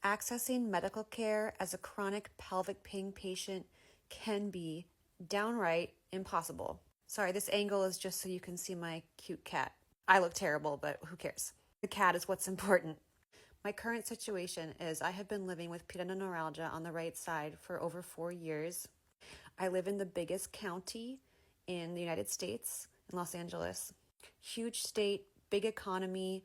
Accessing medical care as a chronic pelvic pain patient can be downright impossible. Sorry, this angle is just so you can see my cute cat. I look terrible, but who cares? The cat is what's important. My current situation is I have been living with pudendal neuralgia on the right side for over 4 years. I live in the biggest county in the United States, in Los Angeles. Huge state, big economy.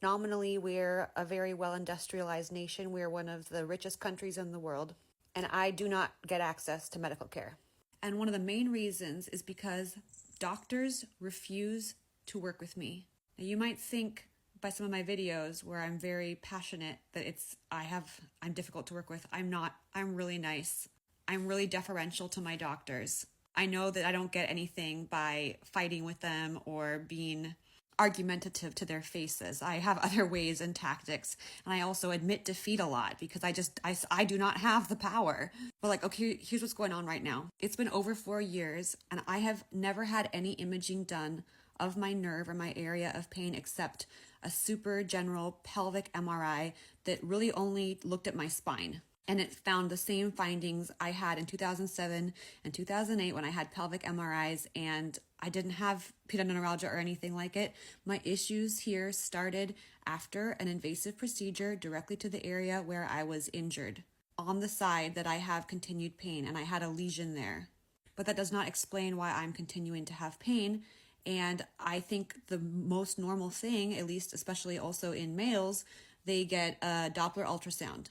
Nominally, we're a very well-industrialized nation. We're one of the richest countries in the world, and I do not get access to medical care. And one of the main reasons is because doctors refuse to work with me. Now, you might think by some of my videos where I'm very passionate that I'm difficult to work with. I'm not. I'm really nice. I'm really deferential to my doctors. I know that I don't get anything by fighting with them or being argumentative to their faces. I have other ways and tactics, and I also admit defeat a lot because I do not have the power. But okay, here's what's going on right now. It's been over 4 years, and I have never had any imaging done of my nerve or my area of pain except a super general pelvic MRI that really only looked at my spine. And it found the same findings I had in 2007 and 2008 when I had pelvic MRIs, and I didn't have pudendal neuralgia or anything like it. My issues here started after an invasive procedure directly to the area where I was injured, on the side that I have continued pain, and I had a lesion there. But that does not explain why I'm continuing to have pain. And I think the most normal thing, at least especially also in males, they get a Doppler ultrasound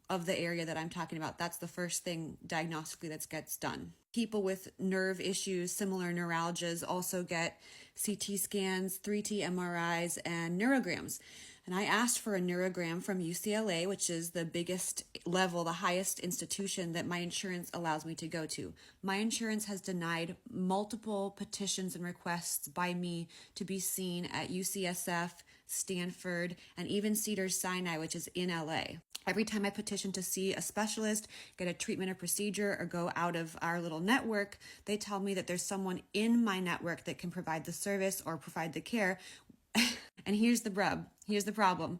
of the area that I'm talking about. That's the first thing diagnostically that gets done. People with nerve issues, similar neuralgias, also get CT scans, 3T MRIs, and neurograms. And I asked for a neurogram from UCLA, which is the biggest level, the highest institution that my insurance allows me to go to. My insurance has denied multiple petitions and requests by me to be seen at UCSF, Stanford, and even Cedars Sinai, which is in LA. Every time I petition to see a specialist, get a treatment or procedure, or go out of our little network, they tell me that there's someone in my network that can provide the service or provide the care. And here's the rub. Here's the problem.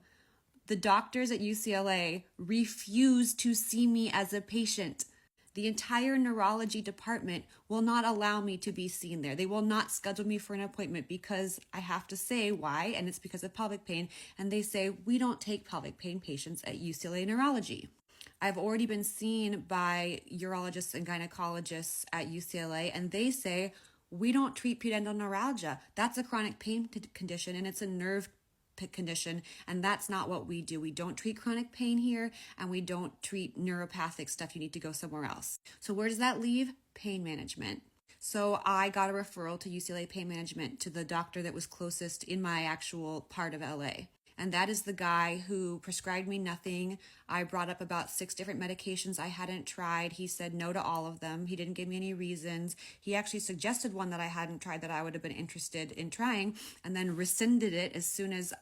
The doctors at UCLA refuse to see me as a patient. The entire neurology department will not allow me to be seen there. They will not schedule me for an appointment because I have to say why, and it's because of pelvic pain. And they say, we don't take pelvic pain patients at UCLA Neurology. I've already been seen by urologists and gynecologists at UCLA, and they say, we don't treat pudendal neuralgia. That's a chronic pain condition, and it's a nerve condition, and that's not what we do. We don't treat chronic pain here, and we don't treat neuropathic stuff. You need to go somewhere else. So where does that leave? Pain management. So I got a referral to UCLA Pain Management, to the doctor that was closest in my actual part of LA. And that is the guy who prescribed me nothing. I brought up about 6 different medications I hadn't tried. He said no to all of them. He didn't give me any reasons. He actually suggested one that I hadn't tried that I would have been interested in trying, and then rescinded it as soon as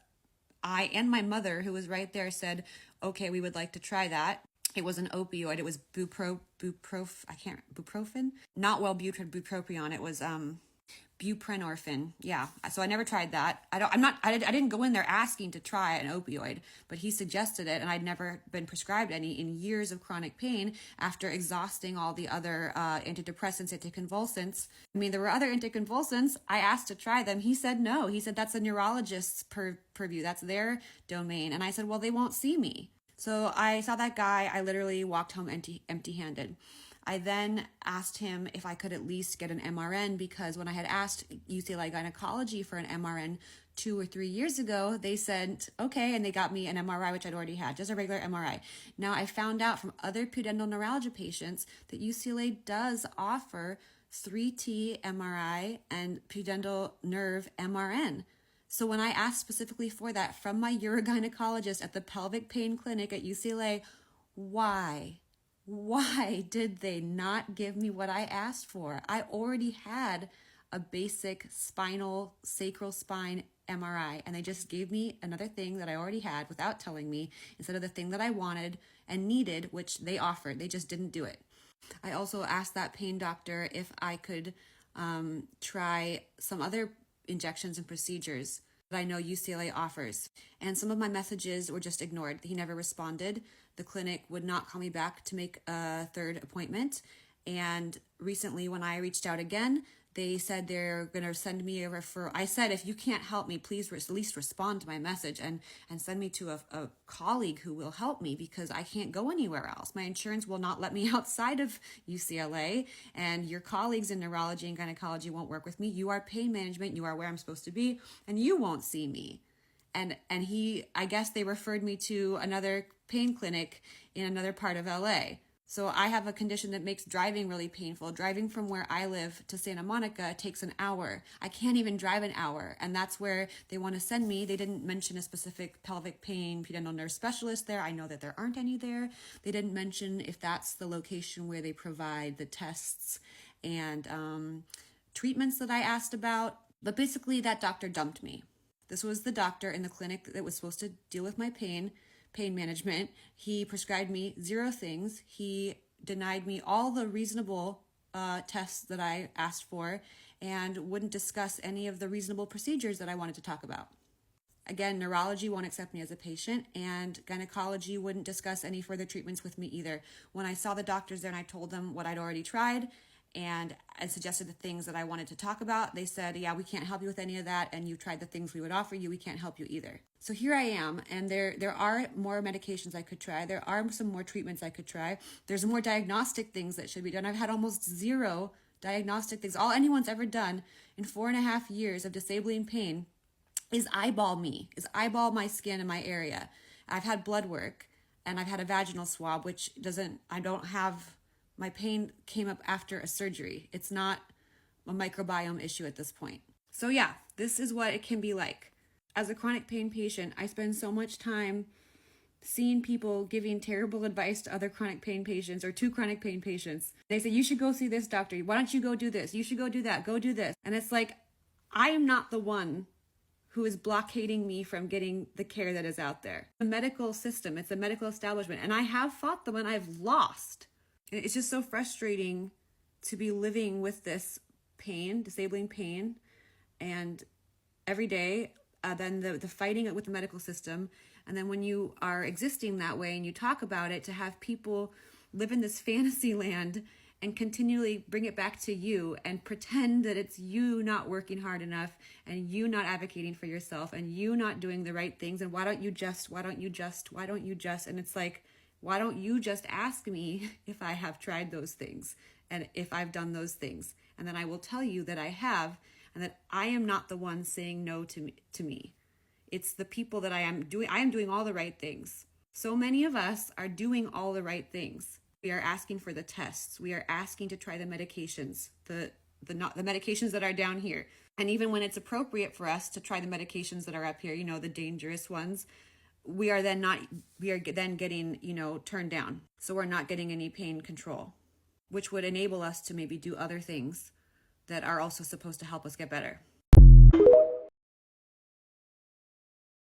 I and my mother, who was right there, said, okay, we would like to try that. It was an opioid. It was buprofen? Not bupropion. It was buprenorphine. Yeah. So I never tried that. I didn't go in there asking to try an opioid, but he suggested it, and I'd never been prescribed any in years of chronic pain after exhausting all the other antidepressants, anticonvulsants. I mean, there were other anticonvulsants. I asked to try them. He said no. He said that's a neurologist's purview. That's their domain. And I said, well, they won't see me. So I saw that guy. I literally walked home empty-handed. I then asked him if I could at least get an MRN, because when I had asked UCLA Gynecology for an MRN 2 or 3 years ago, they said, okay, and they got me an MRI, which I'd already had, just a regular MRI. Now I found out from other pudendal neuralgia patients that UCLA does offer 3T MRI and pudendal nerve MRN. So when I asked specifically for that from my urogynecologist at the pelvic pain clinic at UCLA, why did they not give me what I asked for? I already had a basic spinal, sacral spine MRI, and they just gave me another thing that I already had without telling me, instead of the thing that I wanted and needed, which they offered. They just didn't do it. I also asked that pain doctor if I could try some other injections and procedures that I know UCLA offers. And some of my messages were just ignored. He never responded. The clinic would not call me back to make a third appointment. And recently, when I reached out again, they said they're going to send me a referral. I said, if you can't help me, please at least respond to my message and send me to a colleague who will help me, because I can't go anywhere else. My insurance will not let me outside of UCLA, and your colleagues in neurology and gynecology won't work with me. You are pain management. You are where I'm supposed to be, and you won't see me. And I guess they referred me to another pain clinic in another part of LA. So I have a condition that makes driving really painful. Driving from where I live to Santa Monica takes an hour. I can't even drive an hour. And that's where they want to send me. They didn't mention a specific pelvic pain pudendal nerve specialist there. I know that there aren't any there. They didn't mention if that's the location where they provide the tests and treatments that I asked about. But basically, that doctor dumped me. This was the doctor in the clinic that was supposed to deal with my pain management. He prescribed me 0 things. He denied me all the reasonable tests that I asked for and wouldn't discuss any of the reasonable procedures that I wanted to talk about. Again, neurology won't accept me as a patient, and gynecology wouldn't discuss any further treatments with me either. When I saw the doctors there and I told them what I'd already tried and I suggested the things that I wanted to talk about, they said, yeah, we can't help you with any of that, and you tried the things we would offer you, we can't help you either. So here I am, and there are more medications I could try. There are some more treatments I could try. There's more diagnostic things that should be done. I've had almost 0 diagnostic things. All anyone's ever done in 4.5 years of disabling pain is eyeball my skin in my area. I've had blood work, and I've had a vaginal swab, my pain came up after a surgery. It's not a microbiome issue at this point. So yeah, this is what it can be like. As a chronic pain patient, I spend so much time seeing people giving terrible advice to other chronic pain patients or to chronic pain patients. They say, you should go see this doctor. Why don't you go do this? You should go do that. Go do this. And it's like, I am not the one who is blockading me from getting the care that is out there. The medical system, it's a medical establishment, and I have fought them and I've lost. And it's just so frustrating to be living with this pain, disabling pain, and every day, then the fighting with the medical system. And then when you are existing that way and you talk about it, to have people live in this fantasy land and continually bring it back to you and pretend that it's you not working hard enough and you not advocating for yourself and you not doing the right things. And why don't you just, and it's like, why don't you just ask me if I have tried those things and if I've done those things? And then I will tell you that I have, and that I am not the one saying no to me. It's the people that I am doing all the right things. So many of us are doing all the right things. We are asking for the tests. We are asking to try the medications, the medications that are down here. And even when it's appropriate for us to try the medications that are up here, the dangerous ones, we are then getting, turned down. So we're not getting any pain control, which would enable us to maybe do other things that are also supposed to help us get better.